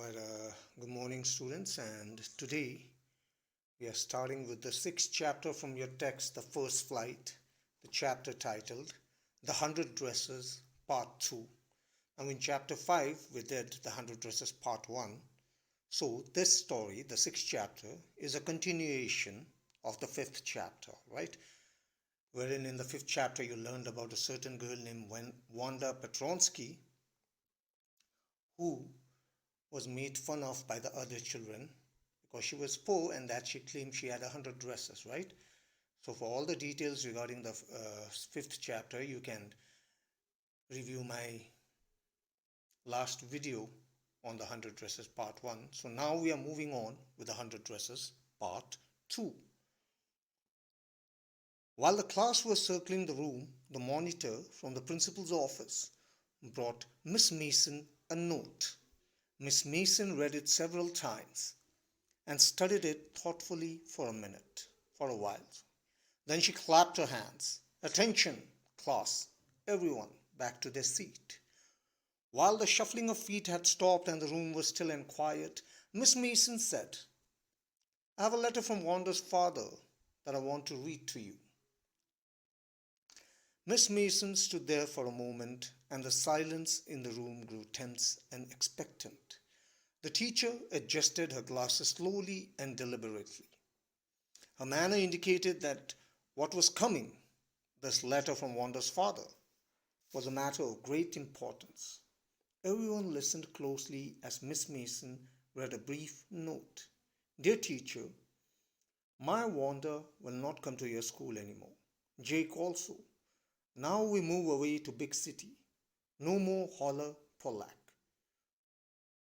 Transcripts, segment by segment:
Right, good morning, students, and today we are starting with the sixth chapter from your text, The First Flight, the chapter titled The 100 Dresses, Part 2. Now, in chapter 5, we did The 100 Dresses, Part 1. So, this story, the sixth chapter, is a continuation of the fifth chapter, right? Wherein in the fifth chapter you learned about a certain girl named Wanda Petronsky who was made fun of by the other children because she was poor and that she claimed she had 100 dresses, right? So for all the details regarding the fifth chapter, you can review my last video on the 100 dresses part 1. So now we are moving on with the 100 dresses part 2. While the class was circling the room, the monitor from the principal's office brought Miss Mason a note. Miss Mason read it several times and studied it thoughtfully for a while. Then she clapped her hands. Attention, class, everyone, back to their seat. While the shuffling of feet had stopped and the room was still and quiet, Miss Mason said, I have a letter from Wanda's father that I want to read to you. Miss Mason stood there for a moment, and the silence in the room grew tense and expectant. The teacher adjusted her glasses slowly and deliberately. Her manner indicated that what was coming, this letter from Wanda's father, was a matter of great importance. Everyone listened closely as Miss Mason read a brief note. Dear teacher, my Wanda will not come to your school anymore. Jake also. Now we move away to big city. No more holler Polak.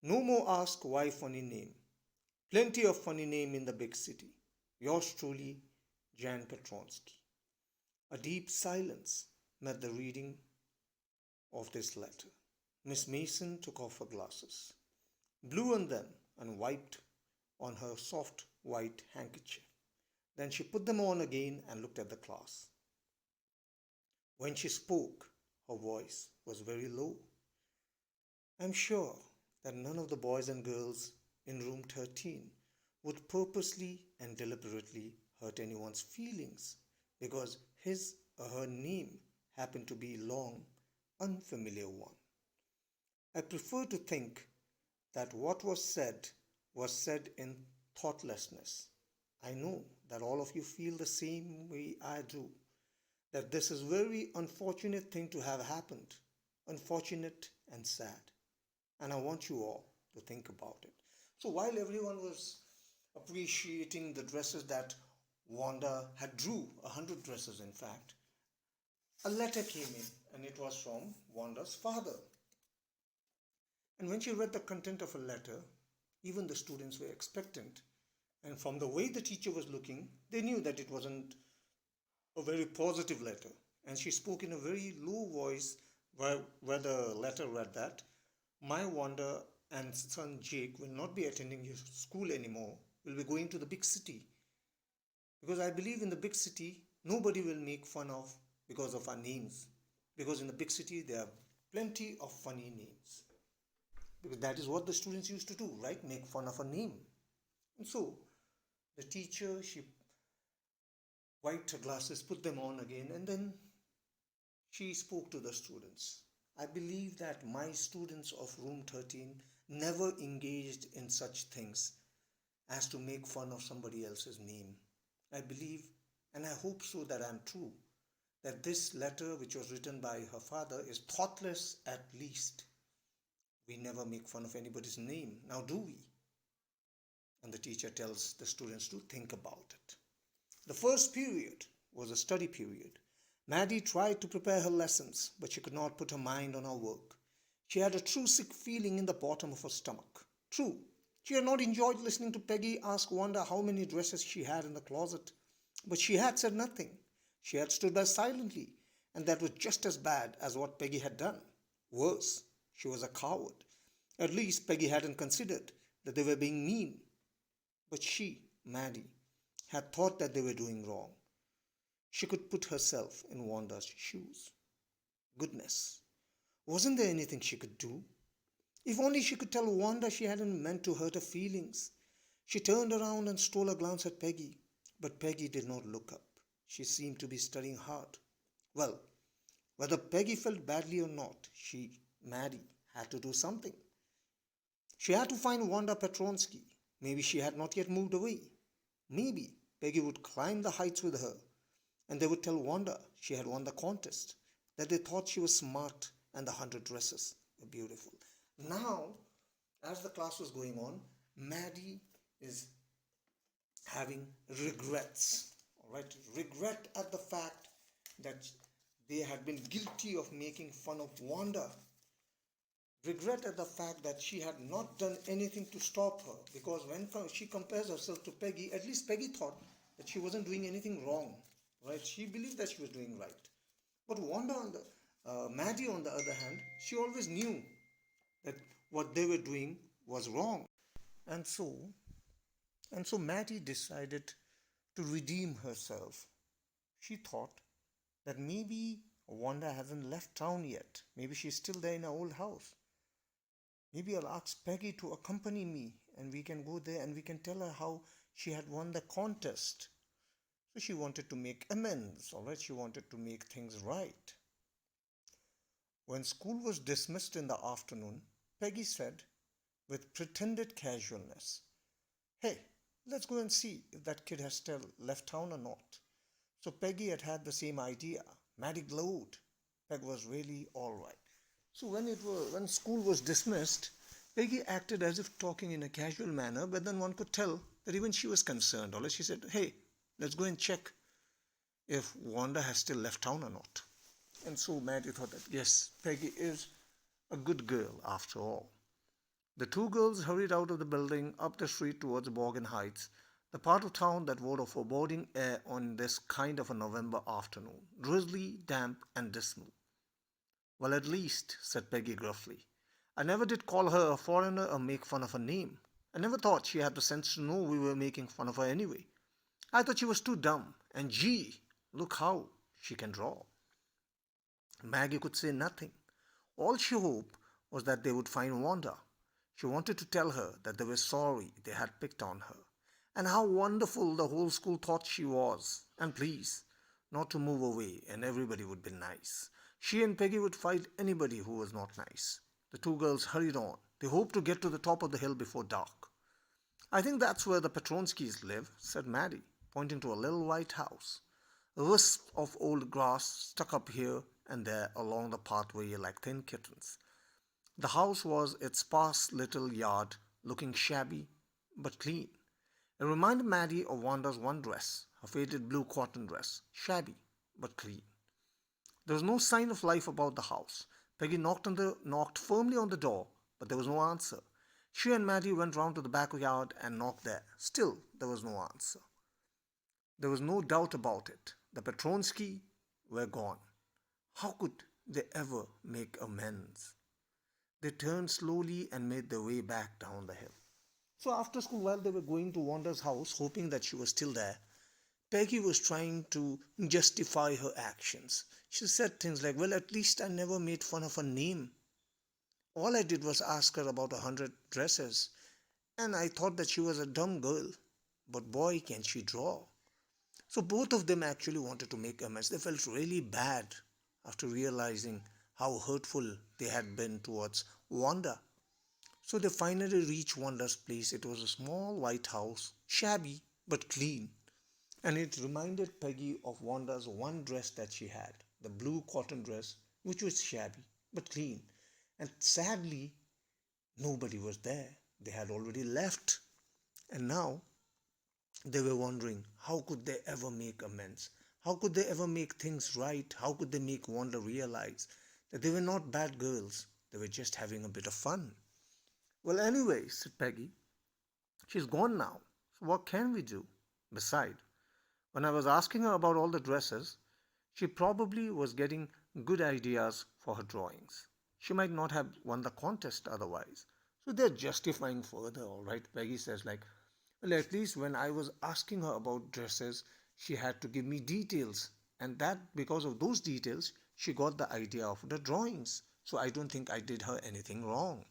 No more ask why funny name. Plenty of funny name in the big city. Yours truly, Jan Petronsky. A deep silence met the reading of this letter. Miss Mason took off her glasses, blew on them, and wiped on her soft white handkerchief. Then she put them on again and looked at the class. When she spoke, her voice was very low. I'm sure that none of the boys and girls in room 13 would purposely and deliberately hurt anyone's feelings because his or her name happened to be a long, unfamiliar one. I prefer to think that what was said in thoughtlessness. I know that all of you feel the same way I do, that this is a very unfortunate thing to have happened, unfortunate and sad. And I want you all to think about it. So while everyone was appreciating the dresses that Wanda had drew, 100 dresses in fact, a letter came in and it was from Wanda's father. And when she read the content of a letter, even the students were expectant. And from the way the teacher was looking, they knew that it wasn't a very positive letter. And she spoke in a very low voice where the letter read that, my Wanda and son Jake will not be attending his school anymore, will be going to the big city. Because I believe in the big city, nobody will make fun of because of our names. Because in the big city, there are plenty of funny names. Because that is what the students used to do, right? Make fun of a name. And so, the teacher, she wiped her glasses, put them on again, and then she spoke to the students. I believe that my students of room 13 never engaged in such things as to make fun of somebody else's name. I believe, and I hope so that I'm true, that this letter which was written by her father is thoughtless at least. We never make fun of anybody's name, now do we? And the teacher tells the students to think about it. The first period was a study period. Maddie tried to prepare her lessons, but she could not put her mind on her work. She had a true sick feeling in the bottom of her stomach. True, she had not enjoyed listening to Peggy ask Wanda how many dresses she had in the closet. But she had said nothing. She had stood by silently, and that was just as bad as what Peggy had done. Worse, she was a coward. At least Peggy hadn't considered that they were being mean. But she, Maddie, had thought that they were doing wrong. She could put herself in Wanda's shoes. Goodness, wasn't there anything she could do? If only she could tell Wanda she hadn't meant to hurt her feelings. She turned around and stole a glance at Peggy, but Peggy did not look up. She seemed to be studying hard. Well, whether Peggy felt badly or not, Maddie, had to do something. She had to find Wanda Petronsky. Maybe she had not yet moved away. Maybe Peggy would climb the heights with her, and they would tell Wanda she had won the contest, that they thought she was smart and the 100 dresses were beautiful. Now, as the class was going on, Maddie is having regrets. All right, regret at the fact that they had been guilty of making fun of Wanda. Regret at the fact that she had not done anything to stop her, because when she compares herself to Peggy, at least Peggy thought that she wasn't doing anything wrong, right? She believed that she was doing right. But Maddie, on the other hand, she always knew that what they were doing was wrong. And so, Maddie decided to redeem herself. She thought that maybe Wanda hasn't left town yet. Maybe she's still there in her old house. Maybe I'll ask Peggy to accompany me and we can go there and we can tell her how she had won the contest. So she wanted to make amends, all right? She wanted to make things right. When school was dismissed in the afternoon, Peggy said, with pretended casualness, "Hey, let's go and see if that kid has still left town or not." So Peggy had had the same idea. Maddie glowed. Peg was really all right. So when school was dismissed, Peggy acted as if talking in a casual manner, but then one could tell that even she was concerned. Or she said, "Hey, let's go and check if Wanda has still left town or not." And so Maddie thought that, yes, Peggy is a good girl after all. The two girls hurried out of the building, up the street towards Morgan Heights, the part of town that wore a foreboding air on this kind of a November afternoon, drizzly, damp, and dismal. "Well, at least," said Peggy gruffly, "I never did call her a foreigner or make fun of her name. I never thought she had the sense to know we were making fun of her anyway. I thought she was too dumb, and gee, look how she can draw." Maggie could say nothing. All she hoped was that they would find Wanda. She wanted to tell her that they were sorry they had picked on her, and how wonderful the whole school thought she was, and please, not to move away and everybody would be nice. She and Peggy would fight anybody who was not nice. The two girls hurried on. They hoped to get to the top of the hill before dark. "I think that's where the Petronskys live," said Maddie, pointing to a little white house. A wisp of old grass stuck up here and there along the pathway like thin kittens. The house was its sparse little yard, looking shabby but clean. It reminded Maddie of Wanda's one dress, her faded blue cotton dress, shabby but clean. There was no sign of life about the house. Peggy knocked firmly on the door, but there was no answer. She and Maddie went round to the backyard and knocked there. Still, there was no answer. There was no doubt about it. The Petronsky were gone. How could they ever make amends? They turned slowly and made their way back down the hill. So after school, while they were going to Wanda's house, hoping that she was still there, Peggy was trying to justify her actions. She said things like, "Well, at least I never made fun of her name. All I did was ask her about 100 dresses, and I thought that she was a dumb girl. But boy, can she draw." So both of them actually wanted to make amends. They felt really bad after realizing how hurtful they had been towards Wanda. So they finally reached Wanda's place. It was a small white house, shabby but clean. And it reminded Peggy of Wanda's one dress that she had, the blue cotton dress, which was shabby but clean. And sadly, nobody was there. They had already left. And now they were wondering, how could they ever make amends? How could they ever make things right? How could they make Wanda realize that they were not bad girls? They were just having a bit of fun. "Well, anyway," said Peggy, "she's gone now. So what can we do? Besides, when I was asking her about all the dresses, she probably was getting good ideas for her drawings. She might not have won the contest otherwise." So they're justifying further, all right. Peggy says, like, "Well, at least when I was asking her about dresses, she had to give me details. And that because of those details, she got the idea of the drawings. So I don't think I did her anything wrong."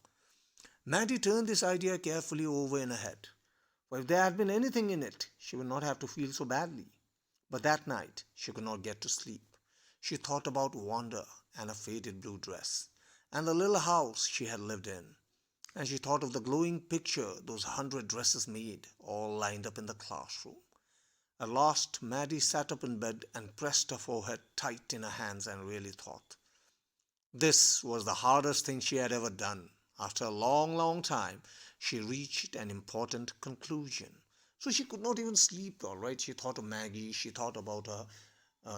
Maddie turned this idea carefully over in her head, for if there had been anything in it, she would not have to feel so badly. But that night, she could not get to sleep. She thought about Wanda and a faded blue dress, and the little house she had lived in. And she thought of the glowing picture those 100 dresses made, all lined up in the classroom. At last, Maddie sat up in bed and pressed her forehead tight in her hands and really thought. This was the hardest thing she had ever done. After a long, long time, she reached an important conclusion. So she could not even sleep, all right? She thought of Maggie, she thought about her,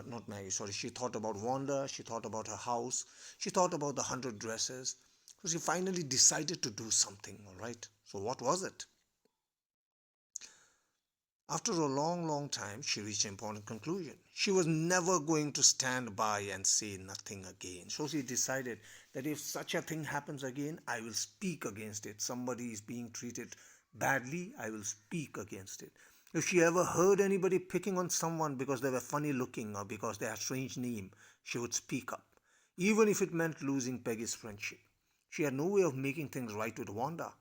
not Maggie, sorry, she thought about Wanda, she thought about her house, she thought about the 100 dresses. So she finally decided to do something, all right? So what was it? After a long, long time, she reached an important conclusion. She was never going to stand by and say nothing again. So she decided that if such a thing happens again, I will speak against it. Somebody is being treated badly, I will speak against it. If she ever heard anybody picking on someone because they were funny looking or because they had a strange name, she would speak up, even if it meant losing Peggy's friendship. She had no way of making things right with Wanda,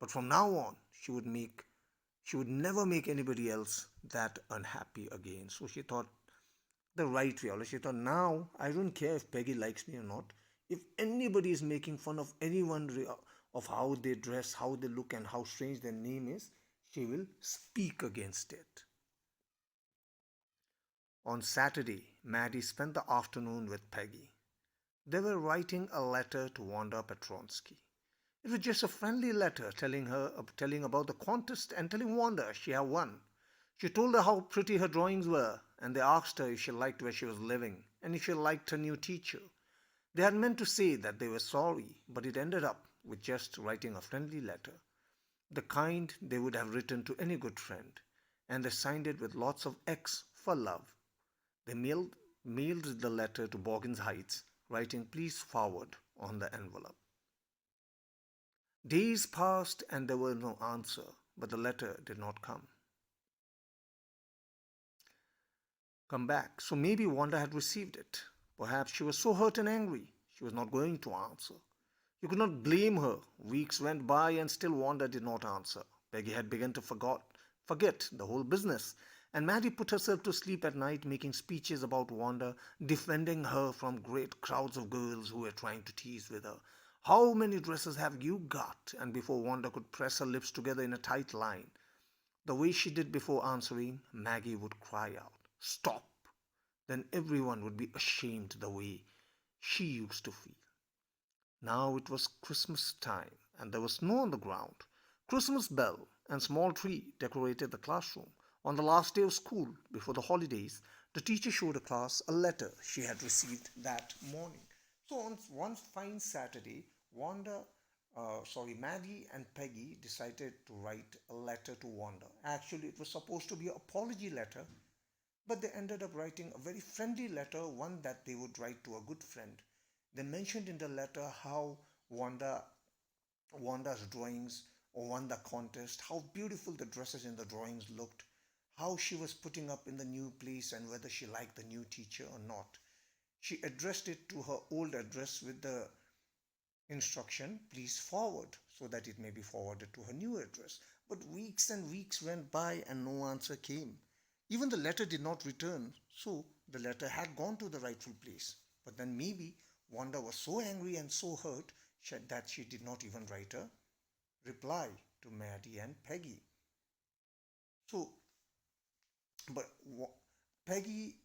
but from now on, she would never make anybody else that unhappy again. So she thought the right way. She thought, now I don't care if Peggy likes me or not. If anybody is making fun of anyone of how they dress, how they look, and how strange their name is, she will speak against it. On Saturday, Maddie spent the afternoon with Peggy. They were writing a letter to Wanda Petronsky. It was just a friendly letter telling about the contest and telling Wanda she had won. She told her how pretty her drawings were, and they asked her if she liked where she was living and if she liked her new teacher. They had meant to say that they were sorry, but it ended up with just writing a friendly letter, the kind they would have written to any good friend, and they signed it with lots of X for love. They mailed the letter to Boggins Heights, writing please forward on the envelope. Days passed and there was no answer, but the letter did not come back. So maybe Wanda had received it. Perhaps she was so hurt and angry, she was not going to answer. You could not blame her. Weeks went by and still Wanda did not answer. Peggy had begun to forget the whole business, and Maddie put herself to sleep at night making speeches about Wanda, defending her from great crowds of girls who were trying to tease with her. How many dresses have you got? And before Wanda could press her lips together in a tight line, the way she did before answering, Maggie would cry out, stop! Then everyone would be ashamed the way she used to feel. Now it was Christmas time and there was snow on the ground. Christmas bell and small tree decorated the classroom. On the last day of school, before the holidays, the teacher showed the class a letter she had received that morning. So on one fine Saturday, Maddie and Peggy decided to write a letter to Wanda. Actually, it was supposed to be an apology letter, but they ended up writing a very friendly letter, one that they would write to a good friend. They mentioned in the letter how Wanda's drawings won the contest, how beautiful the dresses in the drawings looked, how she was putting up in the new place and whether she liked the new teacher or not. She addressed it to her old address with the instruction, please forward, so that it may be forwarded to her new address. But weeks and weeks went by and no answer came. Even the letter did not return, so the letter had gone to the rightful place. But then maybe Wanda was so angry and so hurt that she did not even write a reply to Maddie and Peggy. So, but Peggy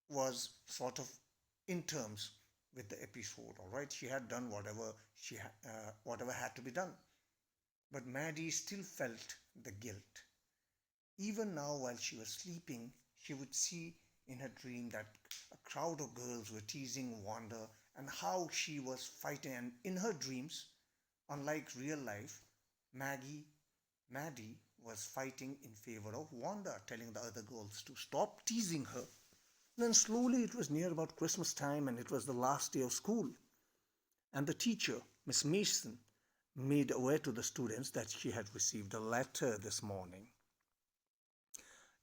was sort of in terms with the episode, all right? She had done whatever had to be done. But Maddie still felt the guilt. Even now, while she was sleeping, she would see in her dream that a crowd of girls were teasing Wanda and how she was fighting. And in her dreams, unlike real life, Maddie was fighting in favor of Wanda, telling the other girls to stop teasing her. Then slowly it was near about Christmas time and it was the last day of school. And the teacher, Miss Mason, made aware to the students that she had received a letter this morning.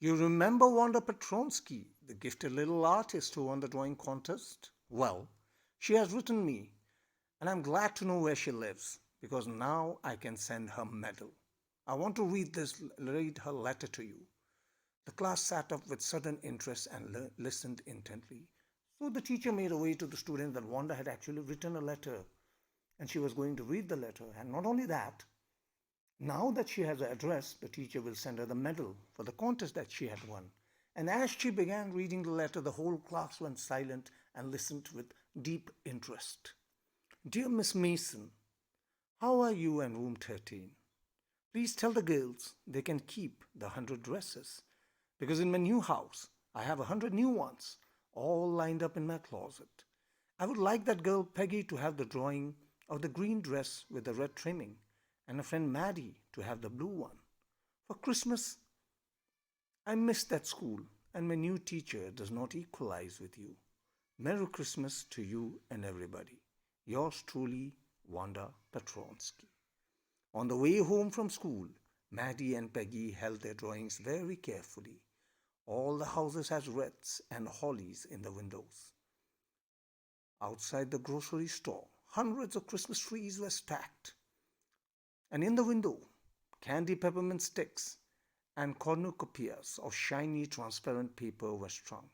You remember Wanda Petronsky, the gifted little artist who won the drawing contest? Well, she has written me, and I'm glad to know where she lives. because now I can send her medal. I want to read her letter to you. The class sat up with sudden interest and listened intently. So the teacher made away to the student that Wanda had actually written a letter and she was going to read the letter. And not only that, now that she has an address, the teacher will send her the medal for the contest that she had won. And as she began reading the letter, the whole class went silent and listened with deep interest. Dear Miss Mason, how are you in room 13? Please tell the girls they can keep the 100 dresses because in my new house I have 100 new ones all lined up in my closet. I would like that girl Peggy to have the drawing of the green dress with the red trimming and a friend Maddie to have the blue one. For Christmas, I miss that school and my new teacher does not equalize with you. Merry Christmas to you and everybody. Yours truly, Wanda Petronsky. On the way home from school, Maddie and Peggy held their drawings very carefully. All the houses had wreaths and hollies in the windows. Outside the grocery store, hundreds of Christmas trees were stacked. And in the window, candy peppermint sticks and cornucopias of shiny transparent paper were strung.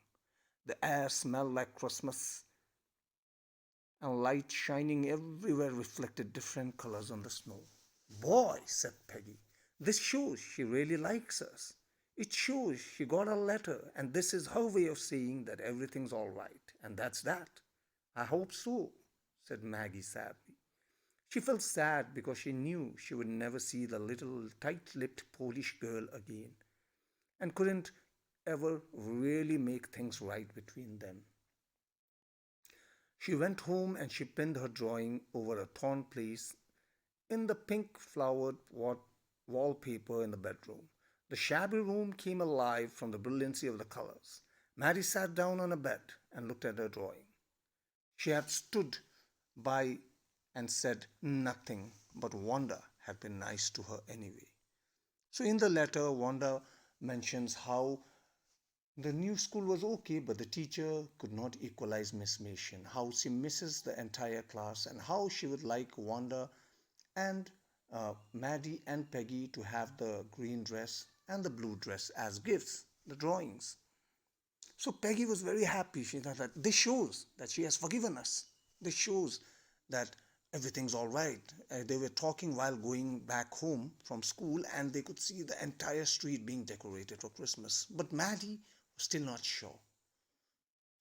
The air smelled like Christmas, and light shining everywhere reflected different colors on the snow. Boy, said Peggy, this shows she really likes us. It shows she got a letter, and this is her way of saying that everything's all right, and that's that. I hope so, said Maggie sadly. She felt sad because she knew she would never see the little tight-lipped Polish girl again, and couldn't ever really make things right between them. She went home and she pinned her drawing over a torn place in the pink flowered wallpaper in the bedroom. The shabby room came alive from the brilliancy of the colors. Mary sat down on a bed and looked at her drawing. She had stood by and said nothing, but Wanda had been nice to her anyway. So in the letter, Wanda mentions how the new school was okay, but the teacher could not equalize Miss Mason, how she misses the entire class, and how she would like Wanda and Maddie and Peggy to have the green dress and the blue dress as gifts, the drawings. So Peggy was very happy. She thought that this shows that she has forgiven us. This shows that everything's all right. They were talking while going back home from school and they could see the entire street being decorated for Christmas. But Maddie was still not sure.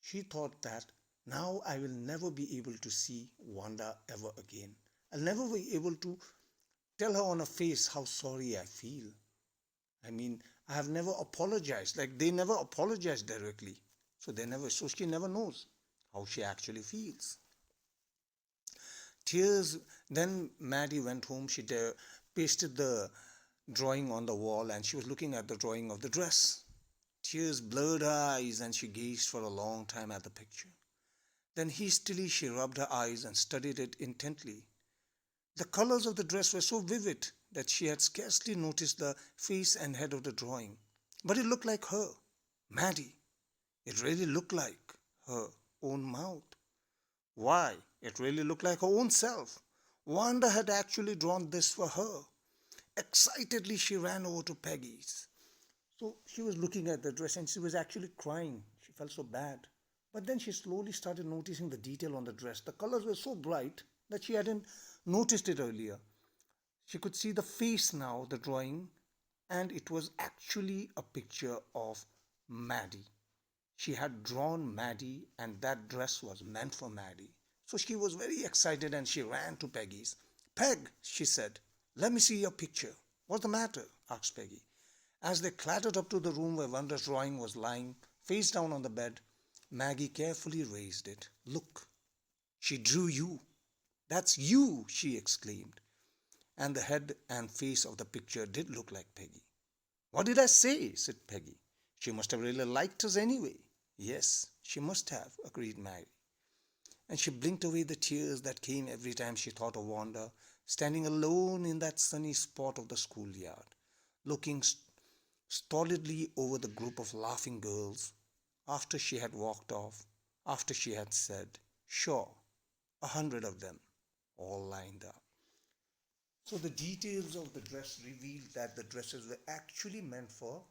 She thought that now I will never be able to see Wanda ever again. I'll never be able to tell her on her face how sorry I feel. I mean, I have never apologized. Like they never apologized directly. So she never knows how she actually feels. Tears, then Maddie went home. She pasted the drawing on the wall and she was looking at the drawing of the dress. Tears blurred her eyes and she gazed for a long time at the picture. Then hastily she rubbed her eyes and studied it intently. The colors of the dress were so vivid that she had scarcely noticed the face and head of the drawing. But it looked like her, Maddie. It really looked like her own mouth. Why, it really looked like her own self. Wanda had actually drawn this for her. Excitedly, she ran over to Peggy's. So she was looking at the dress and she was actually crying. She felt so bad. But then she slowly started noticing the detail on the dress. The colors were so bright that she hadn't noticed it earlier. She could see the face now, the drawing, and it was actually a picture of Maddie. She had drawn Maddie and that dress was meant for Maddie. So she was very excited and she ran to Peggy's. Peg, she said, let me see your picture. What's the matter? Asked Peggy. As they clattered up to the room where Wanda's drawing was lying, face down on the bed, Maggie carefully raised it. Look, she drew you. That's you, she exclaimed. And the head and face of the picture did look like Peggy. What did I say? Said Peggy. She must have really liked us anyway. Yes, she must have, agreed Maggie. And she blinked away the tears that came every time she thought of Wanda, standing alone in that sunny spot of the schoolyard, looking stolidly over the group of laughing girls after she had walked off, after she had said, sure, 100 of them, all lined up. So the details of the dress revealed that the dresses were actually meant for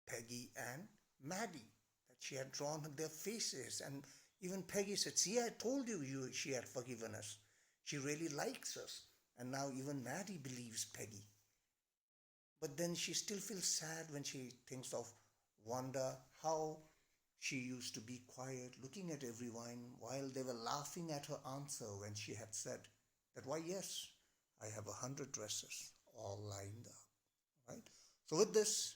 Peggy and Maddie, that she had drawn their faces. And even Peggy said, "See, I told you she had forgiven us. She really likes us." And now even Maddie believes Peggy. But then she still feels sad when she thinks of Wanda, how she used to be quiet, looking at everyone while they were laughing at her answer when she had said that, "Why, yes, I have 100 dresses all lined up." Right? So, with this,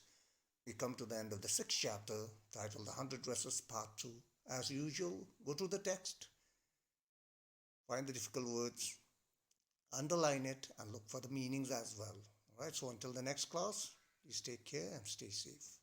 we come to the end of the sixth chapter titled The 100 Dresses Part 2. As usual, go to the text, find the difficult words, underline it, and look for the meanings as well. All right, so until the next class, please take care and stay safe.